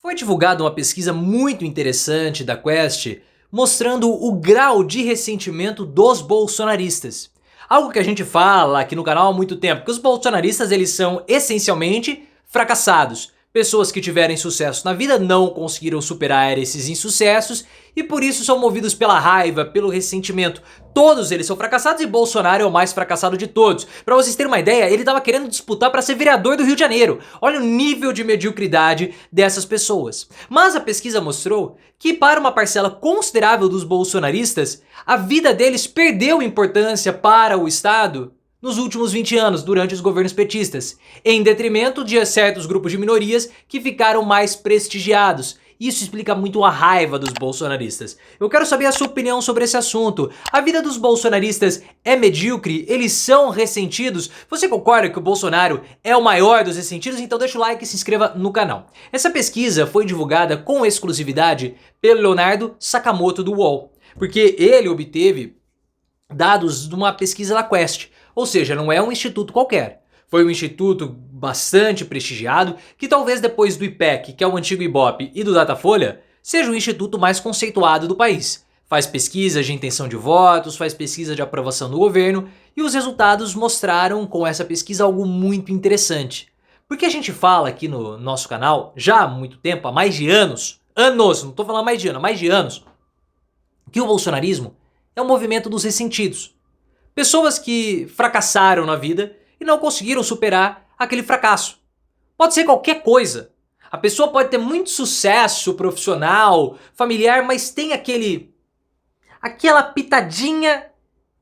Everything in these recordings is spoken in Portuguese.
Foi divulgada uma pesquisa muito interessante da Quest mostrando o grau de ressentimento dos bolsonaristas. Algo que a gente fala aqui no canal há muito tempo, que os bolsonaristas eles são essencialmente fracassados. Pessoas que tiverem sucesso na vida não conseguiram superar esses insucessos e por isso são movidos pela raiva, pelo ressentimento. Todos eles são fracassados e Bolsonaro é o mais fracassado de todos. Pra vocês terem uma ideia, ele tava querendo disputar pra ser vereador do Rio de Janeiro. Olha o nível de mediocridade dessas pessoas. Mas a pesquisa mostrou que para uma parcela considerável dos bolsonaristas, a vida deles perdeu importância para o Estado nos últimos 20 anos, durante os governos petistas, em detrimento de certos grupos de minorias que ficaram mais prestigiados. Isso explica muito a raiva dos bolsonaristas. Eu quero saber a sua opinião sobre esse assunto. A vida dos bolsonaristas é medíocre? Eles são ressentidos? Você concorda que o Bolsonaro é o maior dos ressentidos? Então deixa o like e se inscreva no canal. Essa pesquisa foi divulgada com exclusividade pelo Leonardo Sakamoto do UOL, porque ele obteve dados de uma pesquisa da Quest. Ou seja, não é um instituto qualquer. Foi um instituto bastante prestigiado, que talvez depois do IPEC, que é o antigo Ibope, e do Datafolha, seja o instituto mais conceituado do país. Faz pesquisas de intenção de votos, faz pesquisa de aprovação do governo, e os resultados mostraram com essa pesquisa algo muito interessante. Porque a gente fala aqui no nosso canal, já há muito tempo, há mais de anos, não estou falando mais de ano, há mais de anos, que o bolsonarismo é um movimento dos ressentidos. Pessoas que fracassaram na vida e não conseguiram superar aquele fracasso. Pode ser qualquer coisa. A pessoa pode ter muito sucesso profissional, familiar, mas tem aquela pitadinha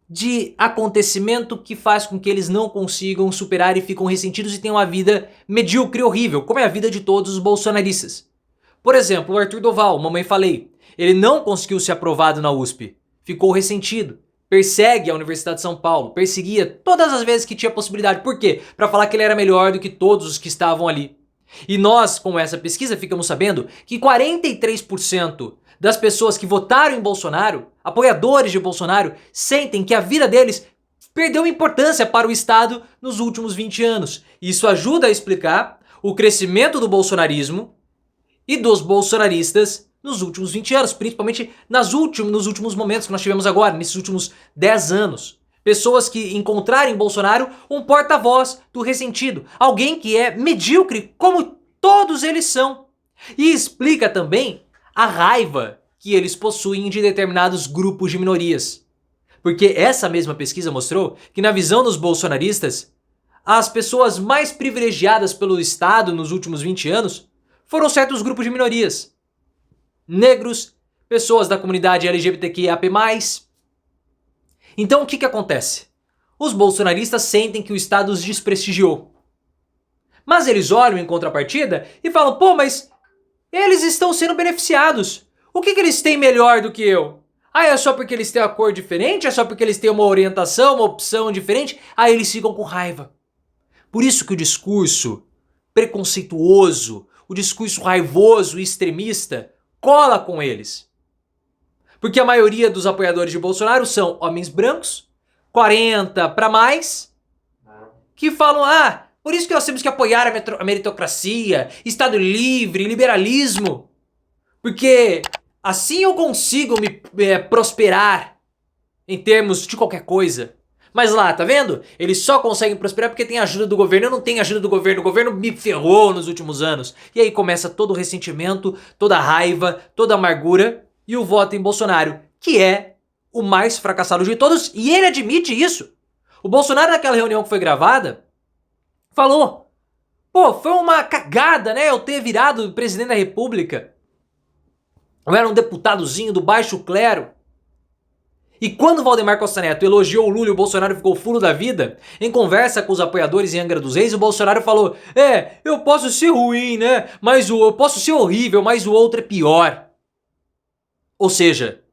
de acontecimento que faz com que eles não consigam superar e ficam ressentidos e tenham uma vida medíocre e horrível, como é a vida de todos os bolsonaristas. Por exemplo, o Arthur Doval, mamãe falei, ele não conseguiu ser aprovado na USP, ficou ressentido. Persegue a Universidade de São Paulo, perseguia todas as vezes que tinha possibilidade. Por quê? Para falar que ele era melhor do que todos os que estavam ali. E nós, com essa pesquisa, ficamos sabendo que 43% das pessoas que votaram em Bolsonaro, apoiadores de Bolsonaro, sentem que a vida deles perdeu importância para o Estado nos últimos 20 anos. Isso ajuda a explicar o crescimento do bolsonarismo e dos bolsonaristas nos últimos 20 anos, principalmente nos últimos momentos que nós tivemos agora, nesses últimos 10 anos. Pessoas que encontraram em Bolsonaro um porta-voz do ressentido, alguém que é medíocre como todos eles são. E explica também a raiva que eles possuem de determinados grupos de minorias. Porque essa mesma pesquisa mostrou que na visão dos bolsonaristas, as pessoas mais privilegiadas pelo Estado nos últimos 20 anos foram certos grupos de minorias. Negros, pessoas da comunidade LGBTQIAP+. Então o que acontece? Os bolsonaristas sentem que o Estado os desprestigiou. Mas eles olham em contrapartida e falam, pô, mas eles estão sendo beneficiados. O que eles têm melhor do que eu? Ah, é só porque eles têm uma cor diferente? É só porque eles têm uma orientação, uma opção diferente? Aí eles ficam com raiva. Por isso que o discurso preconceituoso, o discurso raivoso e extremista cola com eles. Porque a maioria dos apoiadores de Bolsonaro são homens brancos, 40 para mais, que falam, por isso que nós temos que apoiar a meritocracia, Estado livre, liberalismo, porque assim eu consigo me prosperar em termos de qualquer coisa. Mas lá, tá vendo? Eles só conseguem prosperar porque tem ajuda do governo. Eu não tenho ajuda do governo. O governo me ferrou nos últimos anos. E aí começa todo o ressentimento, toda a raiva, toda a amargura e o voto em Bolsonaro, que é o mais fracassado de todos. E ele admite isso. O Bolsonaro, naquela reunião que foi gravada, falou, pô, foi uma cagada, né? Eu ter virado presidente da República. Eu era um deputadozinho do baixo clero. E quando o Valdemar Costa Neto elogiou o Lula e o Bolsonaro ficou fulo da vida, em conversa com os apoiadores em Angra dos Reis, o Bolsonaro falou, eu posso ser ruim, né? Eu posso ser horrível, mas o outro é pior. Ou seja,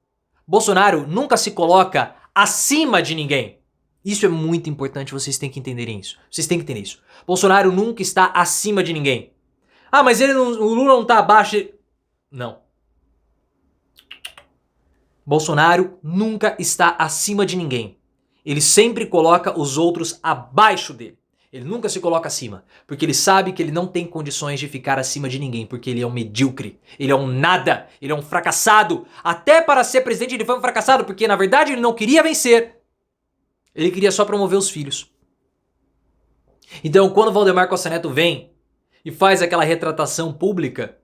Bolsonaro nunca se coloca acima de ninguém. Isso é muito importante, vocês têm que entenderem isso. Vocês têm que entender isso. Bolsonaro nunca está acima de ninguém. Mas o Lula não está abaixo de... Não. Bolsonaro nunca está acima de ninguém. Ele sempre coloca os outros abaixo dele. Ele nunca se coloca acima, porque ele sabe que ele não tem condições de ficar acima de ninguém, porque ele é um medíocre, ele é um nada, ele é um fracassado. Até para ser presidente ele foi um fracassado, porque na verdade ele não queria vencer. Ele queria só promover os filhos. Então quando o Valdemar Costa Neto vem e faz aquela retratação pública,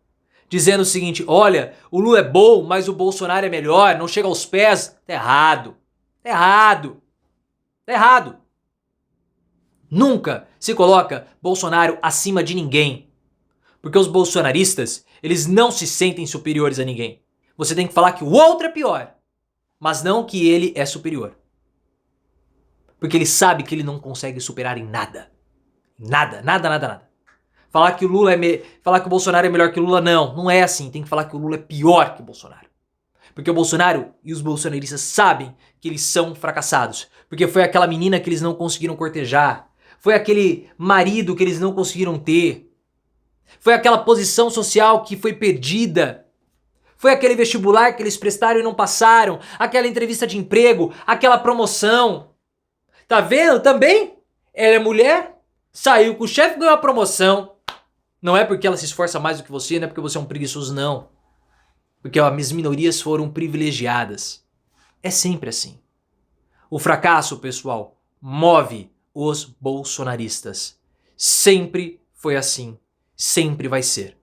dizendo o seguinte, olha, o Lula é bom, mas o Bolsonaro é melhor, não chega aos pés, tá errado, tá errado, tá errado. Nunca se coloca Bolsonaro acima de ninguém. Porque os bolsonaristas, eles não se sentem superiores a ninguém. Você tem que falar que o outro é pior, mas não que ele é superior. Porque ele sabe que ele não consegue superar em nada. Nada, nada, nada, nada. Falar que o Bolsonaro é melhor que o Lula, não é assim. Tem que falar que o Lula é pior que o Bolsonaro. Porque o Bolsonaro e os bolsonaristas sabem que eles são fracassados. Porque foi aquela menina que eles não conseguiram cortejar. Foi aquele marido que eles não conseguiram ter. Foi aquela posição social que foi perdida. Foi aquele vestibular que eles prestaram e não passaram. Aquela entrevista de emprego. Aquela promoção. Tá vendo? Também ela é mulher, saiu com o chefe e ganhou a promoção. Não é porque ela se esforça mais do que você, não é porque você é um preguiçoso, não. Porque as minorias foram privilegiadas. É sempre assim. O fracasso, pessoal, move os bolsonaristas. Sempre foi assim. Sempre vai ser.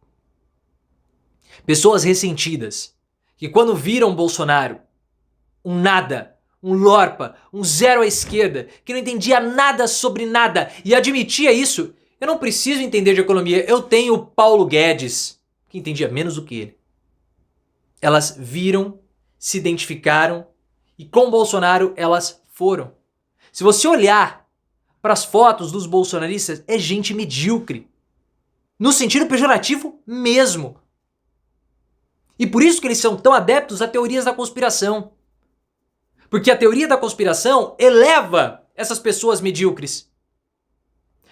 Pessoas ressentidas, que quando viram Bolsonaro, um nada, um lorpa, um zero à esquerda, que não entendia nada sobre nada e admitia isso, eu não preciso entender de economia, eu tenho o Paulo Guedes, que entendia menos do que ele. Elas viram, se identificaram e com Bolsonaro elas foram. Se você olhar para as fotos dos bolsonaristas, é gente medíocre. No sentido pejorativo mesmo. E por isso que eles são tão adeptos a teorias da conspiração. Porque a teoria da conspiração eleva essas pessoas medíocres.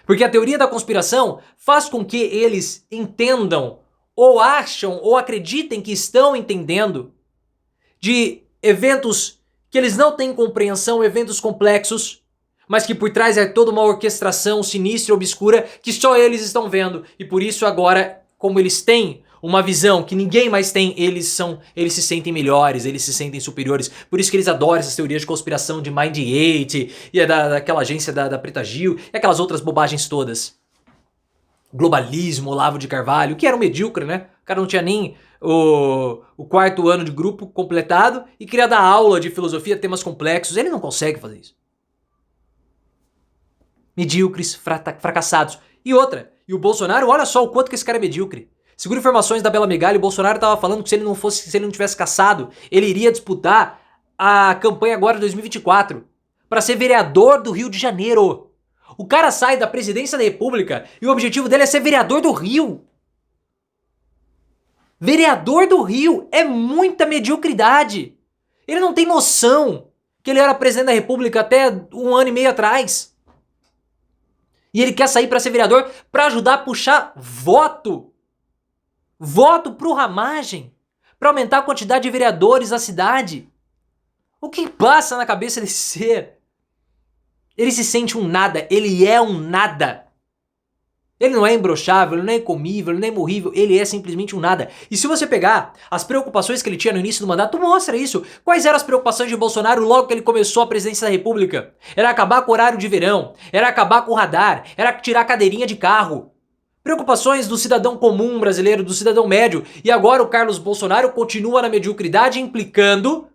Porque a teoria da conspiração faz com que eles entendam, ou acham, ou acreditem que estão entendendo de eventos que eles não têm compreensão, eventos complexos, mas que por trás é toda uma orquestração sinistra e obscura que só eles estão vendo. E por isso agora, como eles têm uma visão que ninguém mais tem, eles se sentem melhores, eles se sentem superiores. Por isso que eles adoram essas teorias de conspiração de Mind 8 e daquela agência da Preta Gil e aquelas outras bobagens todas. Globalismo, Olavo de Carvalho, que era um medíocre, né? O cara não tinha nem o 4º ano de grupo completado e queria dar aula de filosofia, temas complexos. Ele não consegue fazer isso. Medíocres, fracassados. E outra, e o Bolsonaro, olha só o quanto que esse cara é medíocre. Segundo informações da Bela Megali, o Bolsonaro estava falando que se ele não tivesse caçado, ele iria disputar a campanha agora de 2024 para ser vereador do Rio de Janeiro. O cara sai da presidência da República e o objetivo dele é ser vereador do Rio. Vereador do Rio é muita mediocridade. Ele não tem noção que ele era presidente da República até 1 ano e meio atrás. E ele quer sair para ser vereador para ajudar a puxar voto. Voto pro Ramagem. Para aumentar a quantidade de vereadores na cidade. O que passa na cabeça desse ser? Ele se sente um nada. Ele é um nada. Ele não é imbrochável, ele não é incomível, ele não é imorrível, ele é simplesmente um nada. E se você pegar as preocupações que ele tinha no início do mandato, mostra isso. Quais eram as preocupações de Bolsonaro logo que ele começou a presidência da República? Era acabar com o horário de verão, era acabar com o radar, era tirar a cadeirinha de carro. Preocupações do cidadão comum brasileiro, do cidadão médio. E agora o Carlos Bolsonaro continua na mediocridade, implicando,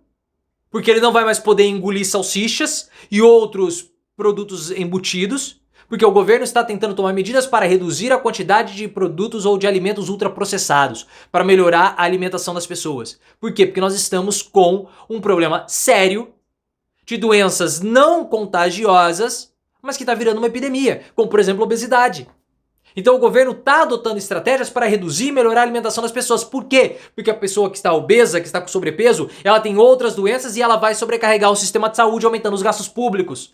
porque ele não vai mais poder engolir salsichas e outros produtos embutidos, porque o governo está tentando tomar medidas para reduzir a quantidade de produtos ou de alimentos ultraprocessados, para melhorar a alimentação das pessoas. Por quê? Porque nós estamos com um problema sério de doenças não contagiosas, mas que está virando uma epidemia, como por exemplo a obesidade. Então o governo está adotando estratégias para reduzir e melhorar a alimentação das pessoas. Por quê? Porque a pessoa que está obesa, que está com sobrepeso, ela tem outras doenças e ela vai sobrecarregar o sistema de saúde, aumentando os gastos públicos.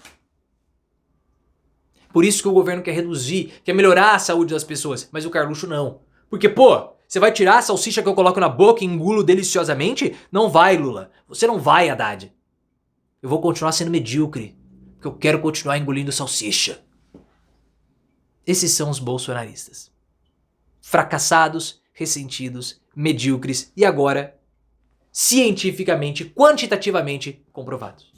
Por isso que o governo quer reduzir, quer melhorar a saúde das pessoas. Mas o Carluxo não. Porque, pô, você vai tirar a salsicha que eu coloco na boca e engulo deliciosamente? Não vai, Lula. Você não vai, Haddad. Eu vou continuar sendo medíocre. Porque eu quero continuar engolindo salsicha. Esses são os bolsonaristas. Fracassados, ressentidos, medíocres e agora cientificamente, quantitativamente comprovados.